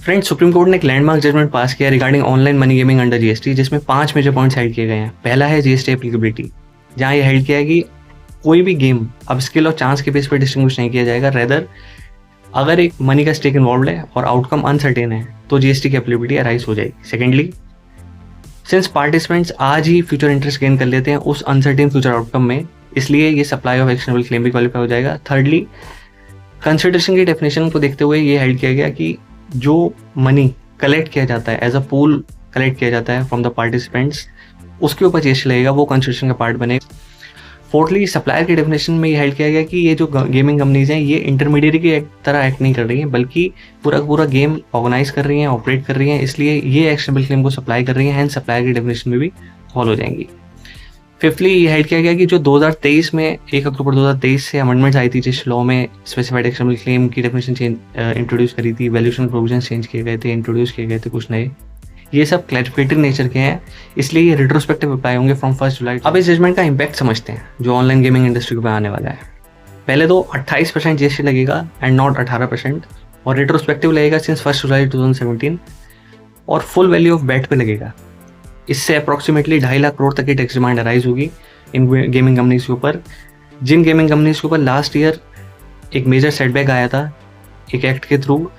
Friends, supreme court ने एक landmark judgement पास किया regarding online money gaming under GST, जिसमें 5 मेजर पॉइंट्स हाइड किए गए हैं। पहला है जीएसटी एप्लीकेबिलिटी, जहां ये हाइड किया है कि कोई भी गेम अब स्किल और चांस के बेस पर डिस्टिंग्विश नहीं किया जाएगा। रेदर अगर एक मनी का स्टेक इन्वॉल्व है और आउटकम अनसर्टेन है तो जीएसटी की एप्लीकेबिलिटी अराइज हो जाएगी। सेकेंडली, सिंस पार्टिसिपेंट्स आज ही फ्यूचर इंटरेस्ट गेन कर लेते हैं उस अनसर्टेन फ्यूचर आउटकम में, इसलिए ये सप्लाई ऑफ एक्शनेबल क्लेम भी क्वालिफाई हो जाएगा। थर्डली, कंसिडरेशन की डेफिनेशन को देखते हुए ये हाइड किया गया कि जो मनी कलेक्ट किया जाता है एज अ पूल कलेक्ट किया जाता है फ्रॉम द पार्टिसिपेंट्स, उसके ऊपर जीएसटी लगेगा, वो कंसिडरेशन का पार्ट बनेगा। फोर्थली, सप्लायर की डेफिनेशन में ये हाइड किया गया कि ये जो गेमिंग कंपनीज हैं ये इंटरमीडिएट की तरह एक्ट नहीं कर रही हैं, बल्कि पूरा गेम ऑर्गेनाइज कर रही हैं, ऑपरेट कर रही हैं, इसलिए ये एक्शनेबल क्लेम को सप्लाई कर रही हैं, हैंस सप्लायर की डेफिनेशन में भी फॉलो हो जाएंगी। फिफ्थली, ये हाइड किया गया कि जो 2023 में 1 अक्टूबर 2023 से अमेंडमेंट्स आई थी जिस लॉ में स्पेसिफाइड एक्शनेबल क्लेम की डेफिनेशन इंट्रोड्यूस करी थी, वैल्यूएशन प्रोविजंस चेंज किए गए थे, इंट्रोड्यूस किए गए थे कुछ नए, ये सब क्लैरिफिकेटरी नेचर के हैं, इसलिए ये रिट्रोस्पेक्टिव अप्लाई होंगे फ्रॉम 1 जुलाई। अब इस जजमेंट का इम्पैक्ट समझते हैं जो ऑनलाइन गेमिंग इंडस्ट्री पे आने वाला है। पहले तो 28% जीएसटी लगेगा एंड नॉट 18%, और रिट्रोस्पेक्टिव लगेगा सिंस 1 जुलाई 2017, और फुल वैल्यू ऑफ बैट पे लगेगा। इससे अप्रॉक्सीमेटली 2.5 लाख करोड़ तक की टैक्स डिमांड अराइज होगी इन गेमिंग कंपनीज के ऊपर, जिन गेमिंग कंपनीज के ऊपर लास्ट ईयर एक मेजर सेटबैक आया था, एक एक्ट के थ्रू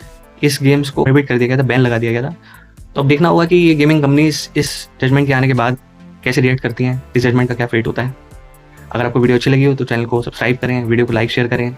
इस गेम्स को प्रोहिबिट कर दिया गया था, बैन लगा दिया गया था। तो अब देखना होगा कि ये गेमिंग कंपनीज इस जजमेंट के आने के बाद कैसे रिएक्ट करती हैं, इस जजमेंट का क्या फेट होता है। अगर आपको वीडियो अच्छी लगी हो तो चैनल को सब्सक्राइब करें, वीडियो को लाइक शेयर करें।